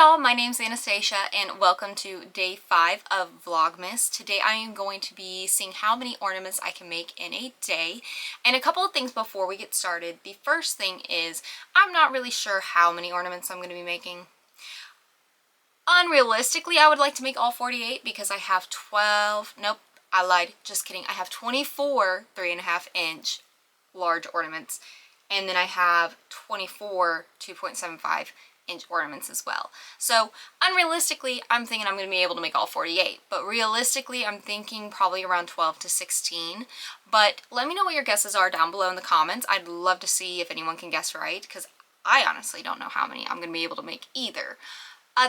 y'all, my name's Anastasia and welcome to day 5 of Vlogmas. Today I am going to be seeing how many ornaments I can make in a day. And a couple of things before we get started. The first thing is I'm not really sure how many ornaments I'm going to be making. Unrealistically, I would like to make all 48 because I have 12, nope, I lied, just kidding. I have 24 3.5-inch large ornaments and then I have 24 2.75-inch ornaments as well. So unrealistically, I'm thinking I'm going to be able to make all 48, but realistically, I'm thinking probably around 12 to 16. But let me know what your guesses are down below in the comments. I'd love to see if anyone can guess right, because I honestly don't know how many I'm going to be able to make either.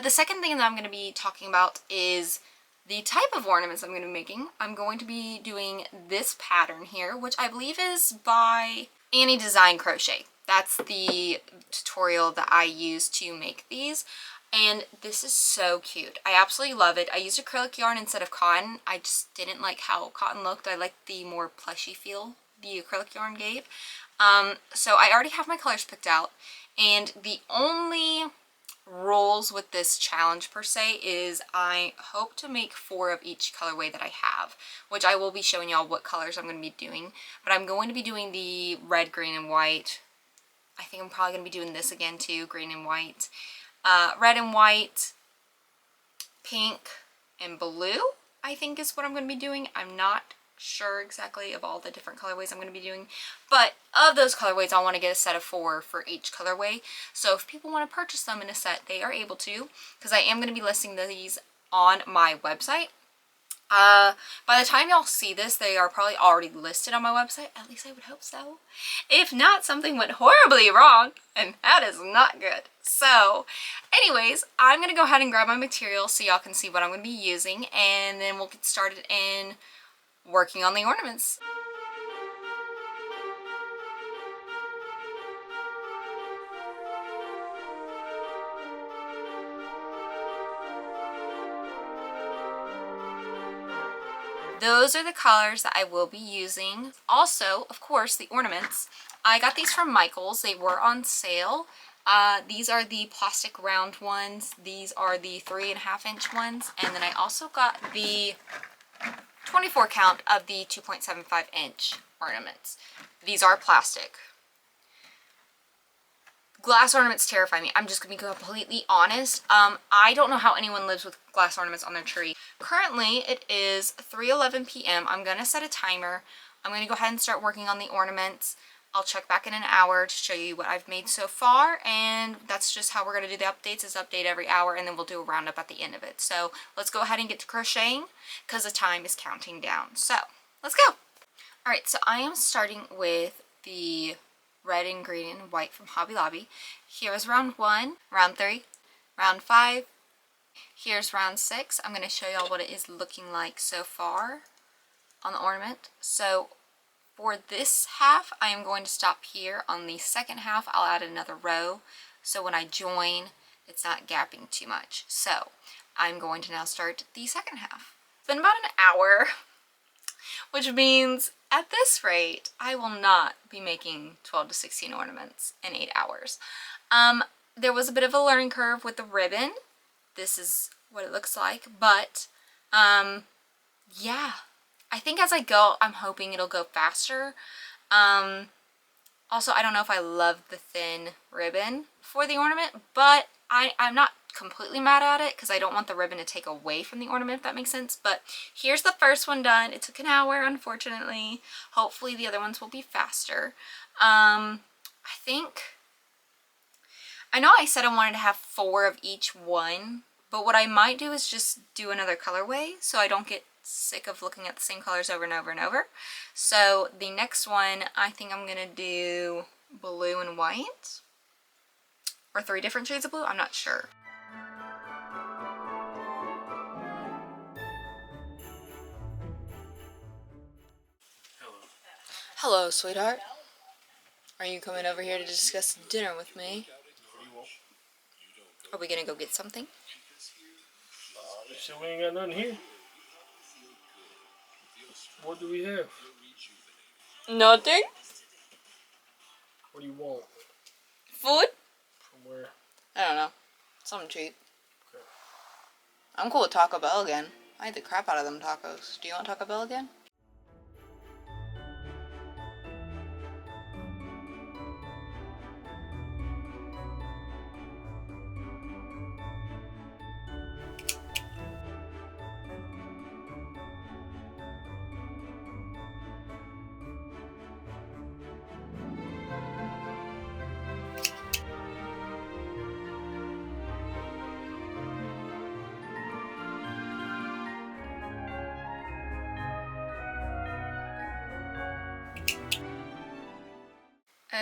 The second thing that I'm going to be talking about is the type of ornaments I'm going to be making. I'm going to be doing this pattern here, which I believe is by Annie Design Crochet. That's the tutorial that I use to make these, and this is so cute. I absolutely love it. I used acrylic yarn instead of cotton. I just didn't like how cotton looked. I liked the more plushy feel the acrylic yarn gave. So I already have my colors picked out, and the only rules with this challenge per se is I hope to make 4 of each colorway that I have, which I will be showing y'all what colors I'm going to be doing. But I'm going to be doing the red, green, and white. I think I'm probably going to be doing this again too, green and white. Red and white, pink, and blue, I think is what I'm going to be doing. I'm not sure exactly of all the different colorways I'm going to be doing, but of those colorways I want to get a set of 4 for each colorway. So if people want to purchase them in a set, they are able to, because I am going to be listing these on my website. By the time y'all see this, they are probably already listed on my website. At least I would hope so. If not, something went horribly wrong, and that is not good. So anyways, I'm going to go ahead and grab my material so y'all can see what I'm going to be using, and then we'll get started in working on the ornaments. Those are the colors that I will be using. Also, of course, the ornaments. I got these from Michael's. They were on sale. These are the plastic round ones. These are the 3.5-inch ones. And then I also got the 24 count of the 2.75-inch ornaments. These are plastic. Glass ornaments terrify me. I'm just going to be completely honest. I don't know how anyone lives with glass ornaments on their tree. Currently, it is 3:11 p.m. I'm going to set a timer. I'm going to go ahead and start working on the ornaments. I'll check back in an hour to show you what I've made so far, and that's just how we're going to do the updates, is update every hour, and then we'll do a roundup at the end of it. So let's go ahead and get to crocheting, because the time is counting down. So let's go! Alright, so I am starting with the red and green and white from Hobby Lobby. Here is round 1, round 3, round 5. Here's round 6. I'm going to show y'all what it is looking like so far on the ornament. So for this half, I am going to stop here. On the second half, I'll add another row, so when I join, it's not gapping too much. So I'm going to now start the second half. It's been about an hour, which means at this rate, I will not be making 12 to 16 ornaments in 8 hours. There was a bit of a learning curve with the ribbon. This is what it looks like, but yeah, I think as I go, I'm hoping it'll go faster. Also, I don't know if I love the thin ribbon for the ornament, but I'm not completely mad at it because I don't want the ribbon to take away from the ornament, if that makes sense. But here's the first one done. It took an hour, unfortunately. Hopefully the other ones will be faster. I know I said I wanted to have 4 of each one, but what I might do is just do another colorway so I don't get sick of looking at the same colors over and over and over. So the next one, I think I'm gonna do blue and white, or 3 different shades of blue, I'm not sure. Hello, sweetheart. Are you coming over here to discuss dinner with me? Are we gonna go get something? So we ain't got nothing here. What do we have? Nothing. What do you want? Food? From where? I don't know. Something cheap. I'm cool with Taco Bell again. I ate the crap out of them tacos. Do you want Taco Bell again?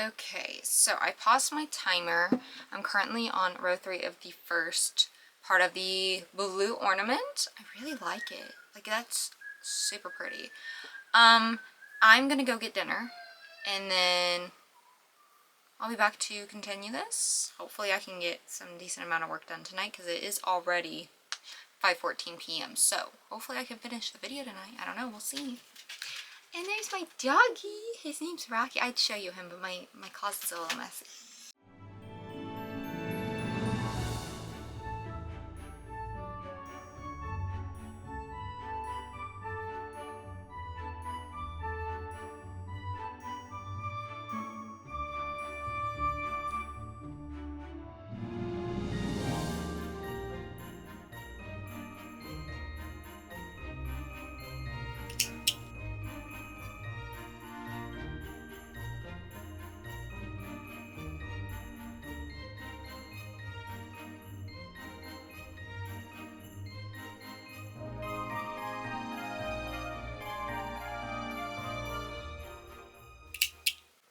Okay, so I paused my timer. I'm currently on row 3 of the first part of the blue ornament. I really like it. Like, that's super pretty. I'm gonna go get dinner, and then I'll be back to continue this. Hopefully I can get some decent amount of work done tonight, because it is already 5:14 p.m. So hopefully I can finish the video tonight. I don't know, we'll see. And there's my doggy. His name's Rocky. I'd show you him, but my closet's a little messy.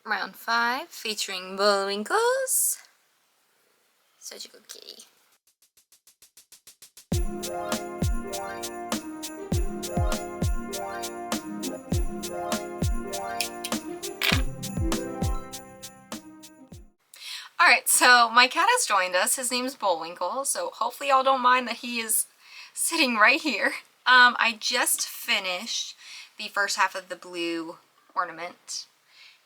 Round 5, featuring Bullwinkles. Such a good kitty. Alright, so my cat has joined us. His name's Bullwinkle, so hopefully y'all don't mind that he is sitting right here. I just finished the first half of the blue ornament,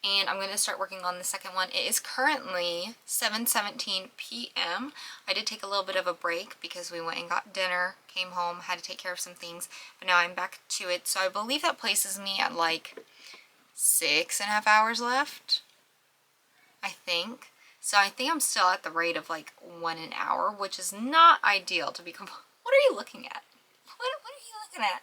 and I'm going to start working on the second one. It is currently 7:17 p.m. I did take a little bit of a break because we went and got dinner, came home, had to take care of some things, but now I'm back to it. So I believe that places me at like 6.5 hours left, I think. So I think I'm still at the rate of like 1 an hour, which is not ideal to be What are you looking at? What are you looking at?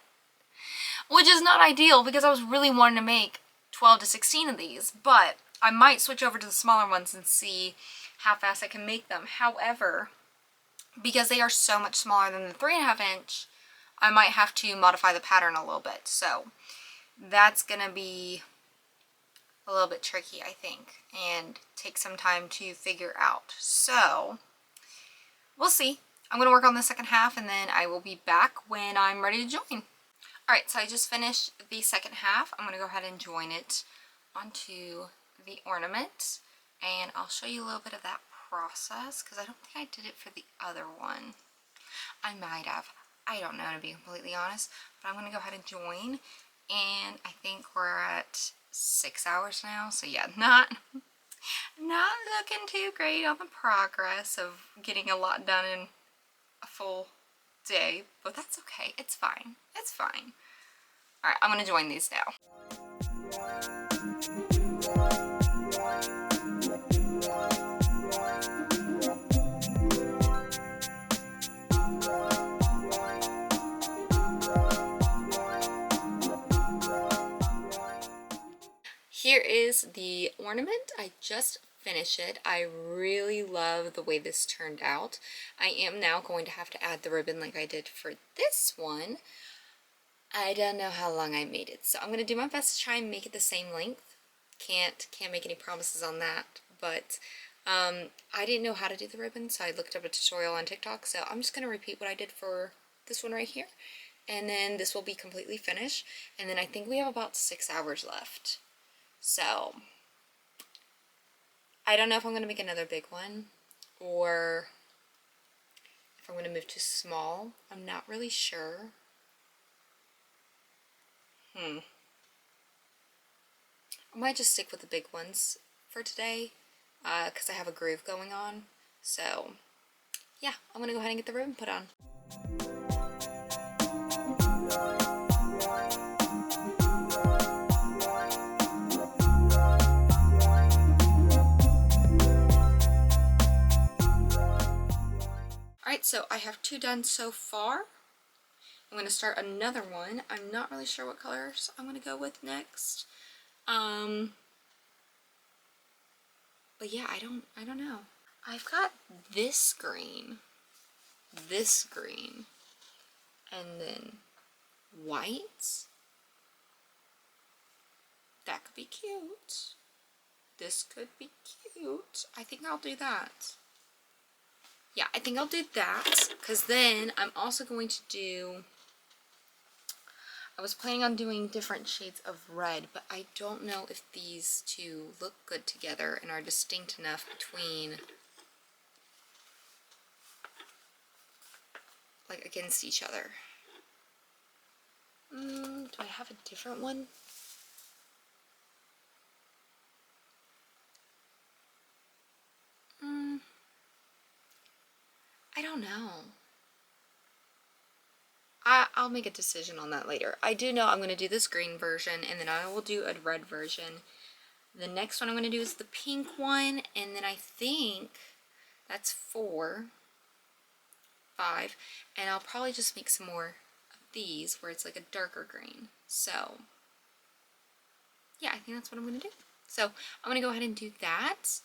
Which is not ideal because I was really wanting to make 12 to 16 of these, but I might switch over to the smaller ones and see how fast I can make them. However, because they are so much smaller than the 3.5 inch, I might have to modify the pattern a little bit. So that's gonna be a little bit tricky, I think, and take some time to figure out. So we'll see. I'm going to work on the second half, and then I will be back when I'm ready to join. Alright, so I just finished the second half. I'm going to go ahead and join it onto the ornament, and I'll show you a little bit of that process, because I don't think I did it for the other one. I might have. I don't know, to be completely honest, but I'm going to go ahead and join, and I think we're at 6 hours now, so yeah, not looking too great on the progress of getting a lot done in a full day, but that's okay. It's fine. It's fine. Alright, I'm gonna join these now. Here is the ornament. I just finished it. I really love the way this turned out. I am now going to have to add the ribbon like I did for this one. I don't know how long I made it, so I'm going to do my best to try and make it the same length. Can't make any promises on that, but I didn't know how to do the ribbon, so I looked up a tutorial on TikTok, so I'm just going to repeat what I did for this one right here, and then this will be completely finished, and then I think we have about 6 hours left. So I don't know if I'm going to make another big one or if I'm going to move to small. I'm not really sure. I might just stick with the big ones for today because I have a groove going on. So yeah, I'm going to go ahead and get the ribbon put on. Alright, so I have 2 done so far. I'm going to start another one. I'm not really sure what colors I'm going to go with next. But yeah, I don't know. I've got this green, and then white. That could be cute. This could be cute. I think I'll do that. Yeah, I think I'll do that, because then I'm also going to do, I was planning on doing different shades of red, but I don't know if these two look good together and are distinct enough between, like, against each other. Do I have a different one? I don't know. I'll make a decision on that later. I do know I'm going to do this green version, and then I will do a red version. The next one I'm going to do is the pink one, and then I think that's 4, 5, and I'll probably just make some more of these where it's like a darker green. So yeah, I think that's what I'm going to do. So I'm going to go ahead and do that,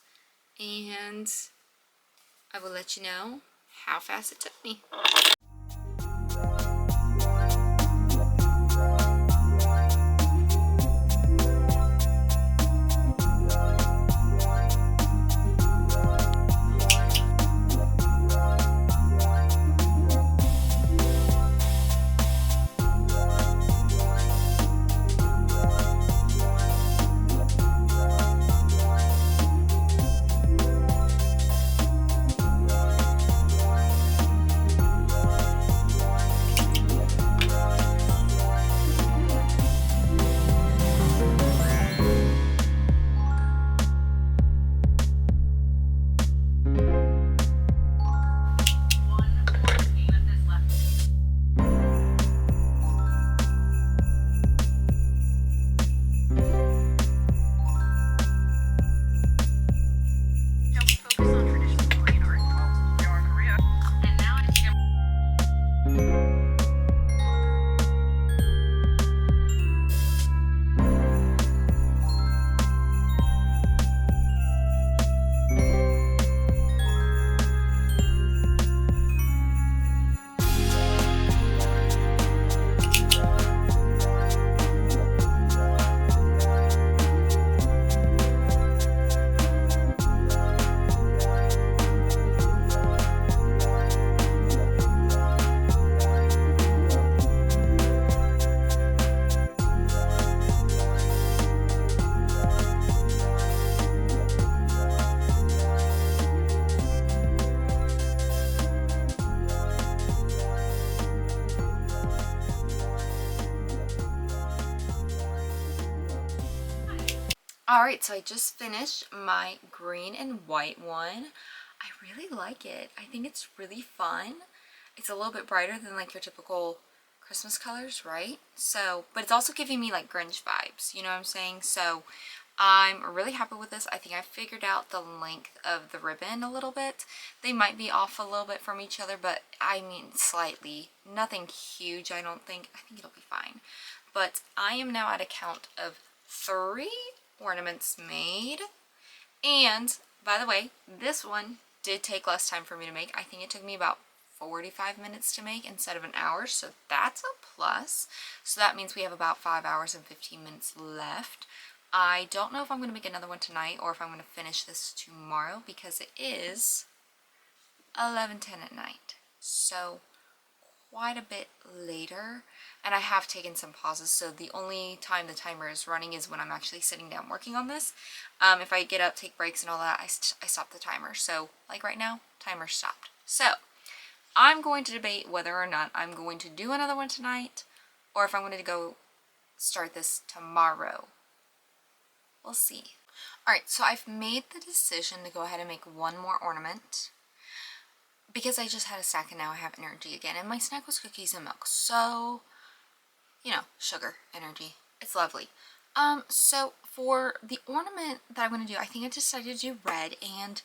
and I will let you know how fast it took me. Alright, so I just finished my green and white one. I really like it. I think it's really fun. It's a little bit brighter than like your typical Christmas colors, right? So, but it's also giving me like Grinch vibes, you know what I'm saying? So I'm really happy with this. I think I figured out the length of the ribbon a little bit. They might be off a little bit from each other, but I mean slightly. Nothing huge, I don't think. I think it'll be fine. But I am now at a count of 3 ornaments made. And by the way, this one did take less time for me to make. I think it took me about 45 minutes to make instead of an hour, so that's a plus. So that means we have about 5 hours and 15 minutes left. I don't know if I'm going to make another one tonight or if I'm going to finish this tomorrow, because it is 11:10 at night, so quite a bit later, and I have taken some pauses, so the only time the timer is running is when I'm actually sitting down working on this. If I get up, take breaks and all that, I stop the timer. So like right now, timer stopped. So I'm going to debate whether or not I'm going to do another one tonight or if I'm going to go start this tomorrow. We'll see. Alright, so I've made the decision to go ahead and make one more ornament because I just had a snack and now I have energy again. And my snack was cookies and milk. So, you know, sugar, energy. It's lovely. So for the ornament that I'm going to do, I think I decided to do red, and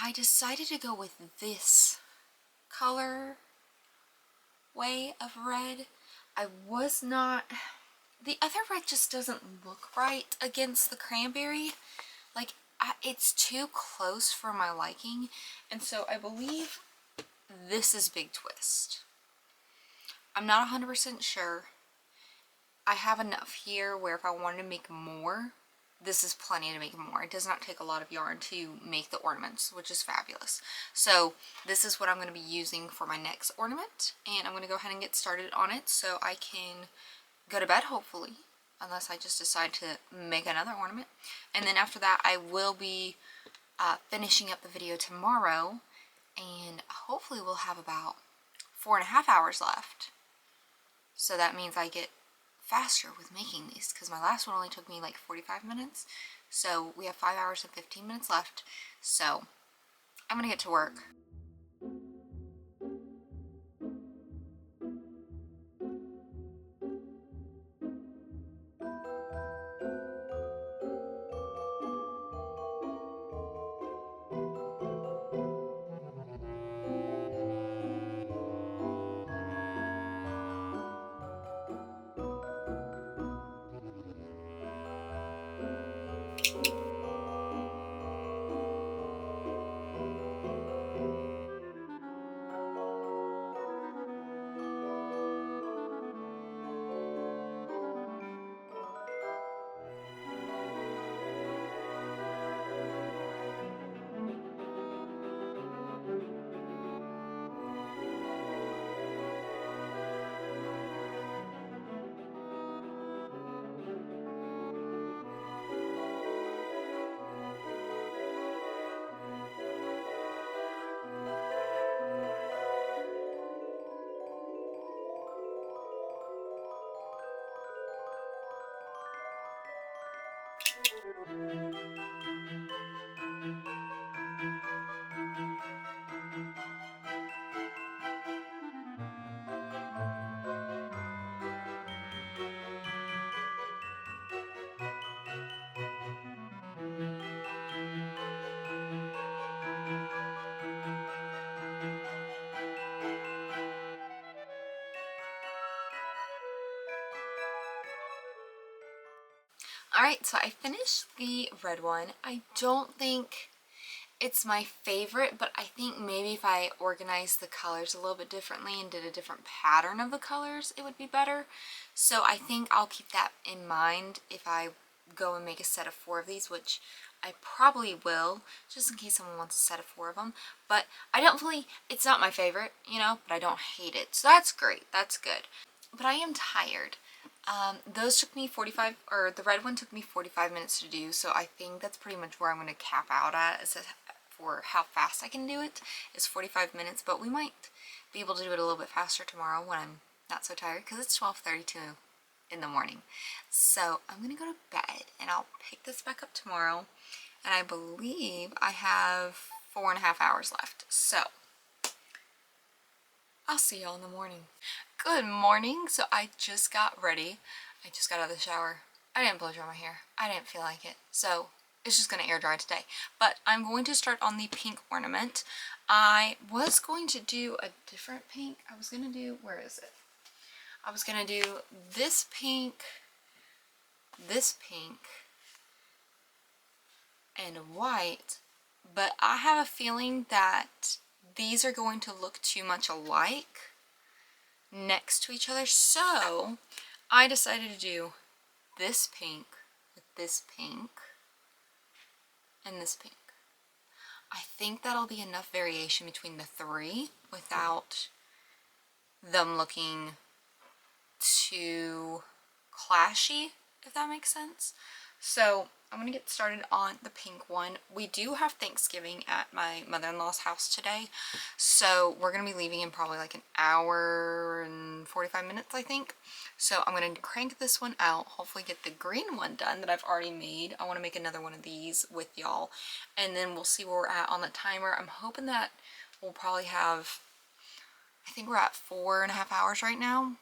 I decided to go with this color way of red. I was not, the other red just doesn't look right against the cranberry. Like, it's too close for my liking. And so I believe this is Big Twist. I'm not 100% sure. I have enough here where if I wanted to make more, this is plenty to make more. It does not take a lot of yarn to make the ornaments, which is fabulous. So this is what I'm going to be using for my next ornament, and I'm going to go ahead and get started on it so I can go to bed, hopefully, unless I just decide to make another ornament. And then after that, I will be finishing up the video tomorrow, and hopefully we'll have about 4.5 hours left. So that means I get faster with making these, because my last one only took me like 45 minutes. So we have 5 hours and 15 minutes left. So I'm gonna get to work. Alright, so I finished the red one. I don't think it's my favorite, but I think maybe if I organized the colors a little bit differently and did a different pattern of the colors, it would be better. So I think I'll keep that in mind if I go and make a set of 4 of these, which I probably will, just in case someone wants a set of 4 of them. But I don't really, it's not my favorite, you know, but I don't hate it. So that's great, that's good. But I am tired. Those took me 45, or the red one took me 45 minutes to do, so I think that's pretty much where I'm going to cap out at, for how fast I can do it, is 45 minutes, but we might be able to do it a little bit faster tomorrow when I'm not so tired, because it's 12:32 in the morning. So I'm going to go to bed, and I'll pick this back up tomorrow, and I believe I have 4.5 hours left, so I'll see y'all in the morning. Good morning. So I just got ready. I just got out of the shower. I didn't blow dry my hair. I didn't feel like it. So it's just going to air dry today. But I'm going to start on the pink ornament. I was going to do a different pink. I was going to do, where is it? I was going to do this pink, and white. But I have a feeling that these are going to look too much alike next to each other, so I decided to do this pink with this pink and this pink. I think that'll be enough variation between the 3 without them looking too clashy, if that makes sense. So I'm gonna get started on the pink one. We do have Thanksgiving at my mother-in-law's house today, so we're gonna be leaving in probably like an hour and 45 minutes, I think. So I'm gonna crank this one out, hopefully get the green one done that I've already made. I want to make another one of these with y'all, and then we'll see where we're at on the timer. I'm hoping that we'll probably have, I think we're at 4.5 hours right now.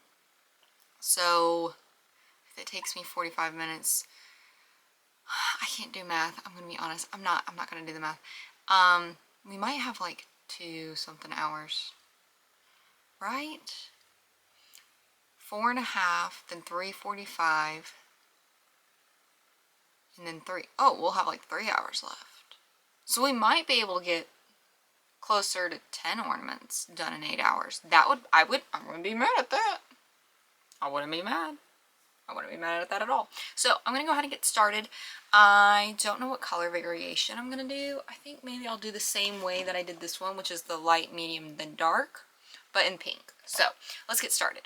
So if it takes me 45 minutes, I can't do math. I'm gonna be honest. I'm not gonna do the math. We might have like 2 something hours. right? 4.5, then 3:45, and then 3. Oh, we'll have like 3 hours left. So we might be able to get closer to 10 ornaments done in 8 hours. I wouldn't be mad at that. I wouldn't be mad. I wouldn't be mad at that at all. So I'm going to go ahead and get started. I don't know what color variation I'm going to do. I think maybe I'll do the same way that I did this one, which is the light, medium, then dark, but in pink. So let's get started.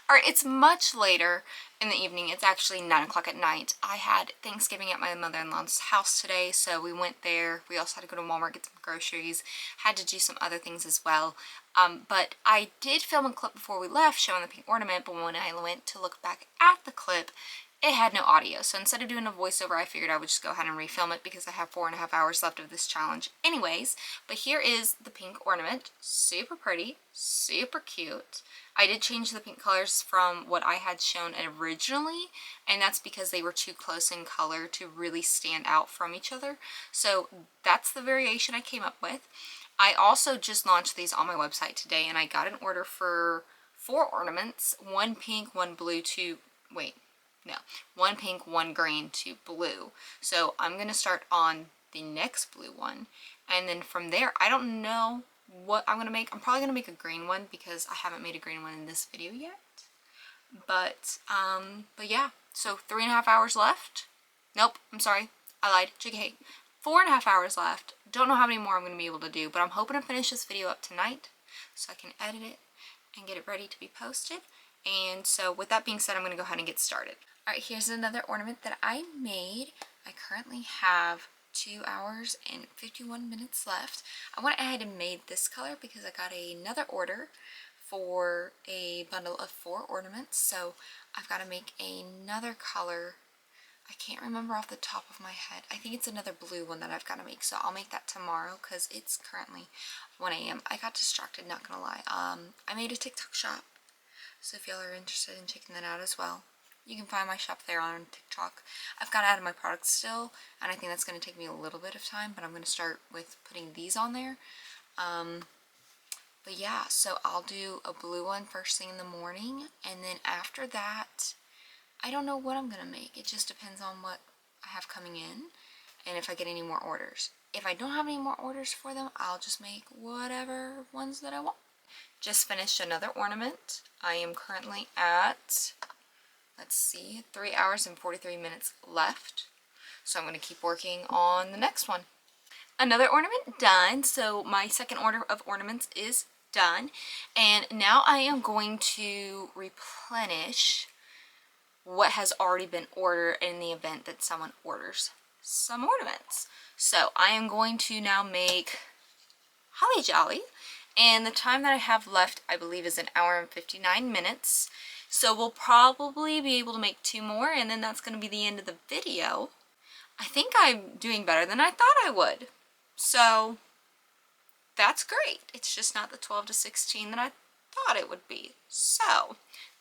Alright, it's much later in the evening. It's actually 9 o'clock at night. I had Thanksgiving at my mother-in-law's house today, so we went there. We also had to go to Walmart, get some groceries, had to do some other things as well. But I did film a clip before we left showing the pink ornament, but when I went to look back at the clip, it had no audio. So instead of doing a voiceover, I figured I would just go ahead and refilm it because I have 4.5 hours left of this challenge anyways. But here is the pink ornament. Super pretty, super cute. I did change the pink colors from what I had shown originally, and that's because they were too close in color to really stand out from each other. So that's the variation I came up with. I also just launched these on my website today, and I got an order for 4 ornaments, 1 pink, 1 blue, 2, wait, no, 1 pink, 1 green, 2 blue. So I'm going to start on the next blue one, and then from there, I don't know what I'm going to make. I'm probably going to make a green one because I haven't made a green one in this video yet. But yeah, so 3.5 hours left. Nope, I'm sorry, I lied, JK. 4.5 hours left. Don't know how many more I'm going to be able to do, but I'm hoping to finish this video up tonight so I can edit it and get it ready to be posted. And so with that being said, I'm going to go ahead and get started. Alright, here's another ornament that I made. I currently have 2 hours and 51 minutes left. I went ahead and made this color because I got another order for a bundle of 4 ornaments. So I've got to make another color. I can't remember off the top of my head. I think it's another blue one that I've got to make. So I'll make that tomorrow because it's currently 1 a.m. I got distracted, not gonna lie. I made a TikTok shop. So if y'all are interested in checking that out as well, you can find my shop there on TikTok. I've got to add my products still, and I think that's going to take me a little bit of time, but I'm going to start with putting these on there. But yeah, so I'll do a blue one first thing in the morning, and then after that, I don't know what I'm going to make. It just depends on what I have coming in, and if I get any more orders. If I don't have any more orders for them, I'll just make whatever ones that I want. Just finished another ornament. I am currently at, let's see, 3 hours and 43 minutes left. So I'm going to keep working on the next one. Another ornament done. So my second order of ornaments is done. And now I am going to replenish what has already been ordered in the event that someone orders some ornaments. So I am going to now make Holly Jolly. And the time that I have left, I believe, is 1 hour and 59 minutes. So we'll probably be able to make 2 more, and then that's going to be the end of the video. I think I'm doing better than I thought I would. So that's great. It's just not the 12 to 16 that I thought it would be. So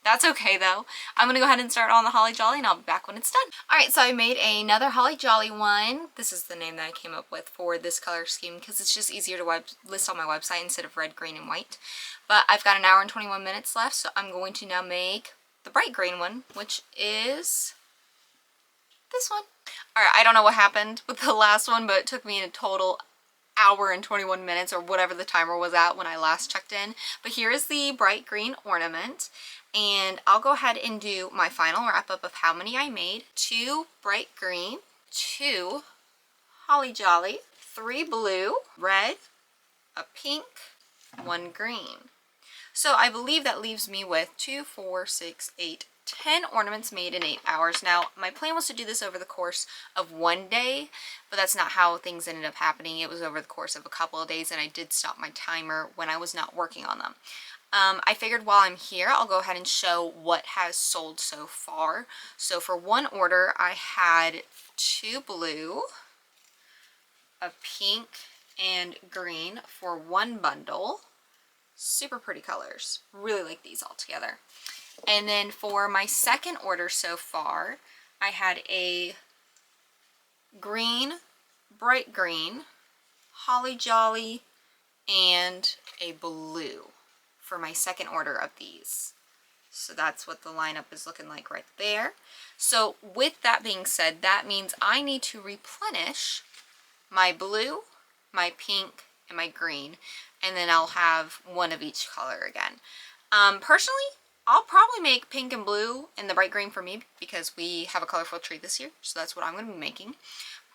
That's okay though. I'm gonna go ahead and start on the Holly Jolly and I'll be back when it's done. All right, so I made another Holly Jolly one. This is the name that I came up with for this color scheme because it's just easier to list on my website instead of red, green, and white. But I've got 1 hour and 21 minutes left, so I'm going to now make the bright green one, which is this one. All right, I don't know what happened with the last one, but it took me a total hour and 21 minutes or whatever the timer was at when I last checked in. But here is the bright green ornament, and I'll go ahead and do my final wrap up of how many I made. 2 bright green, 2 holly jolly, 3 blue, red, a pink, 1 green. So I believe that leaves me with 2, 4, 6, 8, 10 ornaments made in 8 hours. Now, my plan was to do this over the course of 1 day, but that's not how things ended up happening. It was over the course of a couple of days, and I did stop my timer when I was not working on them. I figured while I'm here, I'll go ahead and show what has sold so far. So for one order, I had 2 blue, a pink, and green for 1 bundle. Super pretty colors. Really like these all together. And then for my second order so far, I had a green, bright green, holly jolly, and a blue for my second order of these. So that's what the lineup is looking like right there. So with that being said, that means I need to replenish my blue, my pink, and my green, and then I'll have 1 of each color again. Personally, I'll probably make pink and blue and the bright green for me because we have a colorful tree this year, so that's what I'm going to be making.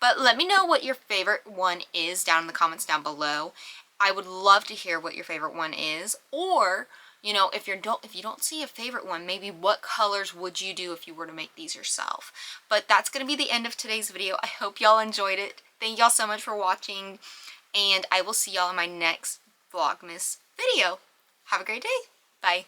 But let me know what your favorite one is down in the comments down below. I would love to hear what your favorite one is, or you know, if you don't see a favorite one, maybe what colors would you do if you were to make these yourself. But that's going to be the end of today's video. I hope y'all enjoyed it. Thank y'all so much for watching, and I will see y'all in my next Vlogmas video. Have a great day. Bye.